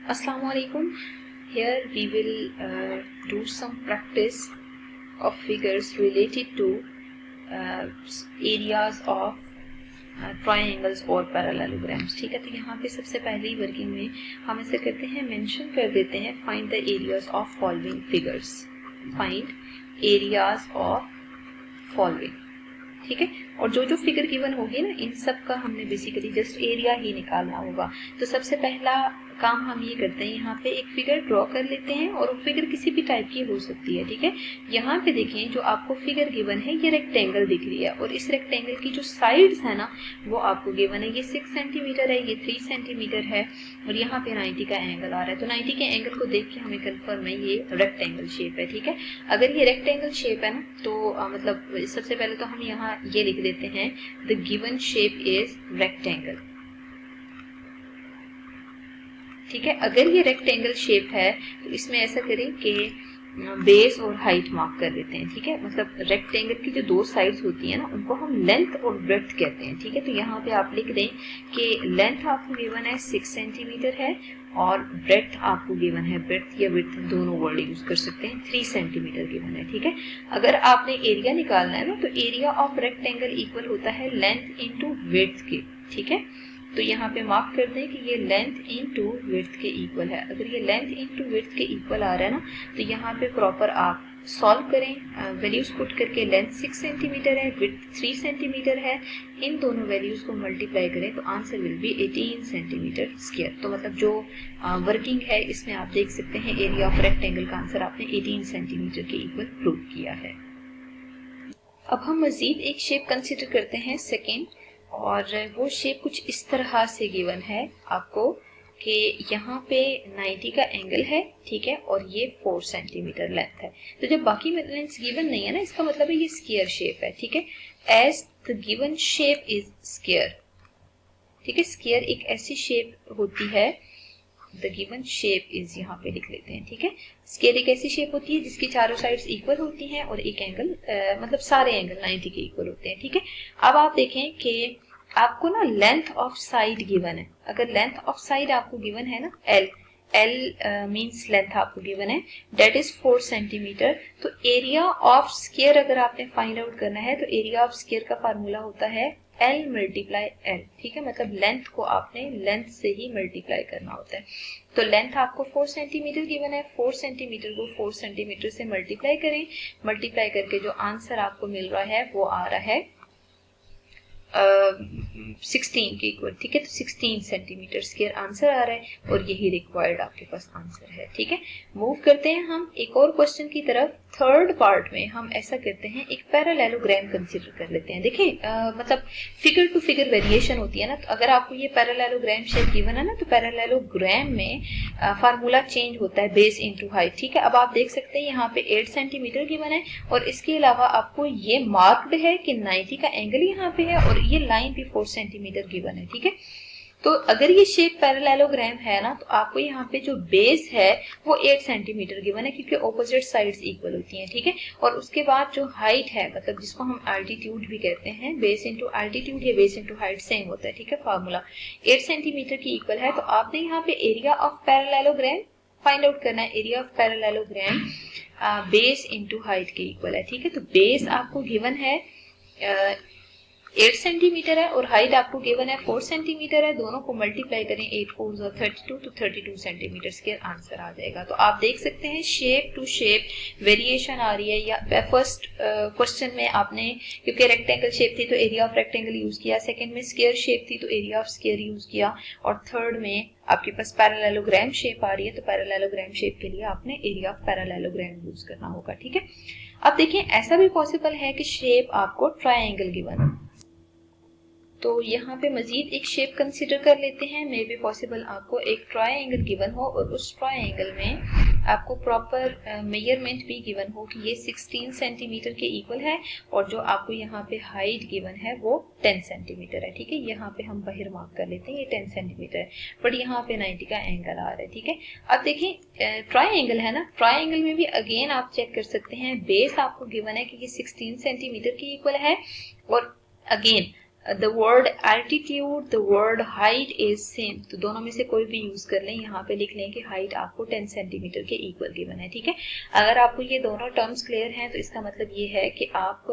Assalamualaikum. Here we will do some practice of figures related to areas of triangles और parallelograms. ठीक है, तो यहाँ पे सबसे पहली वर्किंग में हम ऐसे करते हैं, मेंशन कर देते हैं find the areas of following figures. Find areas of following. ठीक है, और जो जो फिगर गिवन होगी ना, इन सब का हमने बेसिकली जस्ट एरिया ही निकालना होगा. तो सबसे पहला काम हम ये करते हैं, यहाँ पे एक फिगर ड्रॉ कर लेते हैं और वो फिगर किसी भी टाइप की हो सकती है. ठीक है, यहाँ पे देखें जो आपको फिगर गिवन है ये रेक्टेंगल दिख रही है और इस रेक्टेंगल की जो साइड्स है ना वो आपको गिवन है. ये 6 सेंटीमीटर है, ये 3 सेंटीमीटर है और यहाँ पे 90 का एंगल आ रहा है. तो 90 के एंगल को देख के हमें कन्फर्म है ये रेक्टेंगल शेप है. ठीक है, अगर ये रेक्टेंगल शेप है ना तो मतलब सबसे पहले तो हम यहाँ ये लिख देते हैं the given shape is rectangle. ठीक है, अगर ये रेक्टेंगल शेप है तो इसमें ऐसा करें कि बेस और हाइट मार्क कर देते हैं. ठीक है, मतलब रेक्टेंगल की जो दो साइड्स होती है ना उनको हम लेंथ और ब्रेड्थ कहते हैं. ठीक है, तो यहाँ पे आप लिख दें कि लेंथ आपको गिवन है 6 सेंटीमीटर है और ब्रेड्थ आपको गिवन है, ब्रेड्थ या विड्थ दोनों वर्ड यूज कर सकते हैं, 3 सेंटीमीटर गिवन है. ठीक है, अगर आपने एरिया निकालना है ना तो एरिया ऑफ रेक्टेंगल इक्वल होता है लेंथ इंटू विड्थ के. ठीक है, तो यहाँ पे मार्क कर दें कि ये लेंथ इनटू विड्थ के इक्वल है. अगर ये लेंथ इनटू विड्थ के इक्वल आ रहा है ना तो यहाँ पे प्रॉपर आप सॉल्व करें, वैल्यूज पुट करके लेंथ 6 सेंटीमीटर है, विड्थ 3 सेंटीमीटर है, इन दोनों वैल्यूज को मल्टीप्लाई करें तो answer will be 18 centimetre square. तो मतलब जो वर्किंग है इसमें आप देख सकते हैं एरिया ऑफ रेक्टेंगल का आंसर आपने 18 सेंटीमीटर के इक्वल प्रूव किया है. अब हम मजीद एक शेप कंसिडर करते हैं सेकेंड, और वो शेप कुछ इस तरह से गिवन है आपको कि यहाँ पे 90 का एंगल है. ठीक है, और ये 4 सेंटीमीटर लेंथ है. तो जब बाकी लेंथ गिवन नहीं है ना इसका मतलब है ये स्क्वायर शेप है. ठीक है, as the given shape is square. ठीक है, स्क्वायर एक ऐसी शेप होती है, द गिवन शेप इज यहाँ पे लिख लेते हैं. ठीक है, स्क्वायर एक ऐसी शेप होती है जिसकी चारों साइड्स इक्वल होती हैं और एक एंगल मतलब सारे एंगल 90 के इक्वल होते हैं. ठीक है, अब आप देखें कि आपको ना लेंथ ऑफ साइड गिवन है. अगर लेंथ ऑफ साइड आपको गिवन है ना L मीन्स लेंथ आपको गिवन है डेट इज 4 सेंटीमीटर. तो एरिया ऑफ स्क्वायर अगर आपने फाइंड आउट करना है तो एरिया ऑफ स्क्वायर का फार्मूला होता है L मल्टीप्लाई L. ठीक है, मतलब लेंथ को आपने लेंथ से ही मल्टीप्लाई करना होता है. तो लेंथ आपको 4 सेंटीमीटर गिवन है, 4 सेंटीमीटर को 4 सेंटीमीटर से मल्टीप्लाई करें. मल्टीप्लाई करके जो आंसर आपको मिल रहा है वो आ रहा है 16 के इक्वल. ठीक है, तो 16 सेंटीमीटर स्क्वायर आंसर आ रहा है और यही रिक्वायर्ड आपके पास आंसर है. ठीक है, मूव करते हैं हम एक और क्वेश्चन की तरफ. थर्ड पार्ट में हम ऐसा करते हैं, एक पैरेललोग्राम कंसीडर कर लेते हैं. देखें मतलब फिगर टू फिगर वेरिएशन होती है ना, तो अगर आपको ये पैरेललोग्राम शेप गिवन है ना तो पैरेललोग्राम में फार्मूला चेंज होता है बेस इनटू हाइट. ठीक है, अब आप देख सकते हैं यहाँ पे 8 सेंटीमीटर गिवन है और इसके अलावा आपको ये मार्क्ड है कि 90 का एंगल यहाँ पे है और ये लाइन भी 4 सेंटीमीटर गिवन है. ठीक है, तो अगर ये शेप पैरेललोग्राम है ना तो आपको यहाँ पे जो बेस है वो 8 सेंटीमीटर गिवन है क्योंकि ऑपोजिट साइड्स इक्वल होती हैं. ठीक है, और उसके बाद जो हाइट है मतलब जिसको हम एल्टीट्यूड भी कहते हैं, बेस इंटू एल्टीट्यूड या बेस इंटू हाइट सेम होता है. ठीक है, फार्मूला 8 सेंटीमीटर की इक्वल है. तो आपने यहाँ पे area of parallelogram find out करना है. Area of parallelogram base into height के इक्वल है. ठीक है, तो बेस आपको गिवन है 8 सेंटीमीटर है और हाइट आपको गिवन है 4 सेंटीमीटर है. दोनों को मल्टीप्लाई करें 8 4 और 32 तो 32 सेंटीमीटर के आंसर आ जाएगा. तो आप देख सकते हैं शेप टू शेप वेरिएशन आ रही है. या फर्स्ट क्वेश्चन में आपने क्योंकि रेक्टेंगल शेप थी तो एरिया ऑफ रेक्टेंगल यूज किया, सेकंड में स्क्वायर शेप थी तो एरिया ऑफ स्क्वायर यूज किया और थर्ड में आपके पास पैरेललोग्राम शेप आ रही है तो पैरेललोग्राम शेप के लिए आपने एरिया ऑफ पैरेललोग्राम यूज करना होगा. ठीक है, अब देखिए ऐसा भी पॉसिबल है कि शेप आपको ट्रायंगल गिवन है. तो यहाँ पे मजीद एक शेप कंसीडर कर लेते हैं. मे बी पॉसिबल आपको एक ट्रायंगल गिवन हो और उस ट्रायंगल में आपको प्रॉपर मेजरमेंट भी गिवन हो कि ये 16 सेंटीमीटर के इक्वल है और जो आपको यहाँ पे हाइट गिवन है वो 10 सेंटीमीटर है. ठीक है, यहाँ पे हम बाहर मार्क कर लेते हैं ये 10 सेंटीमीटर है बट यहाँ पे 90 का एंगल आ रहा है. ठीक है, अब देखिए ट्रायंगल है ना, ट्रायंगल में भी अगेन आप चेक कर सकते हैं बेस आपको गिवन है कि ये 16 सेंटीमीटर के इक्वल है और again the word altitude, the word height is same, तो दोनों में से कोई भी यूज कर लें। यहाँ पे लिख लें कि हाइट आपको 10 सेंटीमीटर के इक्वल गिवन है, ठीक है। अगर आपको ये दोनों टर्म्स क्लियर हैं तो इसका मतलब ये है कि आप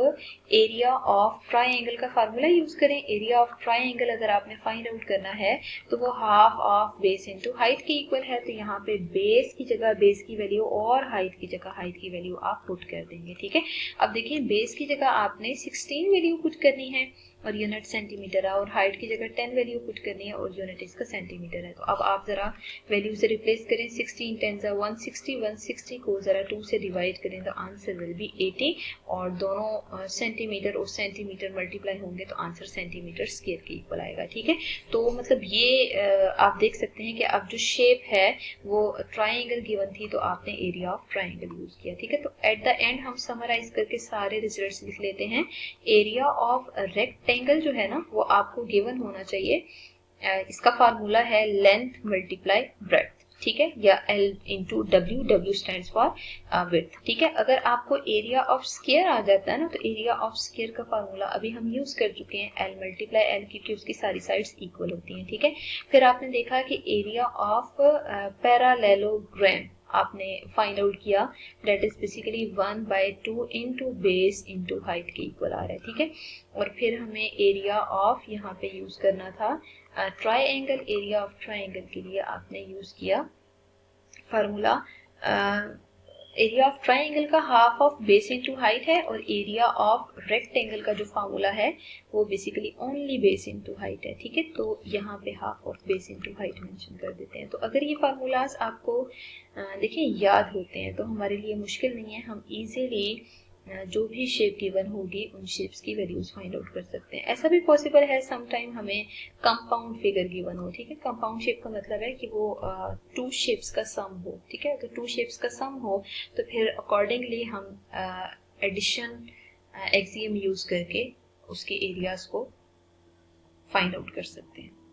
एरिया ऑफ ट्राइंगल का फार्मूला यूज करें। एरिया ऑफ ट्राइंगल अगर आपने फाइंड आउट करना है तो वो half of base into height के इक्वल है, तो यहाँ पे बेस की जगह बेस की वैल्यू और हाइट की जगह हाइट की वैल्यू आप पुट कर देंगे, ठीक है। अब देखिए बेस की जगह आपने 16 वैल्यू पुट करनी है और यूनिट सेंटीमीटर है, और हाइट की जगह 10 वैल्यू पुट करनी है और यूनिट इसका सेंटीमीटर है। तो अब आप जरा वैल्यू से रिप्लेस करें, 16 10 160, 160 को जरा 2 से डिवाइड करें तो आंसर विल बी 80, और दोनों सेंटीमीटर और सेंटीमीटर मल्टीप्लाई होंगे तो आंसर सेंटीमीटर स्क्वायर के इक्वल आएगा, ठीक है। तो मतलब ये आप देख सकते हैं कि अब जो शेप है वो ट्राइंगल गिवन थी तो आपने एरिया ऑफ ट्राइंगल यूज किया, ठीक है। तो एट द एंड हम समराइज करके सारे रिजल्ट्स लिख लेते हैं। एरिया ऑफ रेक्टेंगल जो है ना वो आपको गिवन होना चाहिए, इसका फार्मूला है लेंथ मल्टीप्लाई ब्रेड्थ, ठीक है, या L into W, W stand for width, ठीक है। अगर आपको एरिया ऑफ स्क्वायर आ जाता है ना तो एरिया ऑफ स्क्वायर का फार्मूला अभी हम यूज कर चुके हैं, L मल्टीप्लाई L, क्योंकि उसकी सारी साइड्स इक्वल होती हैं, ठीक है। फिर आपने देखा कि एरिया ऑफ पैरालेलोग्राम आपने फाइंड आउट किया, that is basically 1/2 into base into height के इक्वल आ रहा है, ठीक है। और फिर हमें एरिया ऑफ यहाँ पे यूज करना था ट्राइंगल, एरिया ऑफ ट्राइंगल के लिए आपने यूज किया फार्मूला, एरिया ऑफ ट्राइंगल का half of base into height है, और एरिया ऑफ रेक्टेंगल का जो फार्मूला है वो basically only base into height है, ठीक है। तो यहाँ पे half of base into height mention कर देते हैं। तो अगर ये फार्मूलाज आपको देखिए याद होते हैं तो हमारे लिए मुश्किल नहीं है, हम इजीली जो भी शेप गिवन होगी उन शेप्स की वैल्यूज फाइंड आउट कर सकते हैं। ऐसा भी पॉसिबल है समटाइम हमें कंपाउंड फिगर गिवन हो, ठीक है। कंपाउंड शेप का मतलब है कि वो टू शेप्स का सम हो, ठीक है। अगर टू शेप्स का सम हो तो फिर अकॉर्डिंगली हम एडिशन एक्सियम यूज करके उसके एरियाज को फाइंड आउट कर सकते हैं।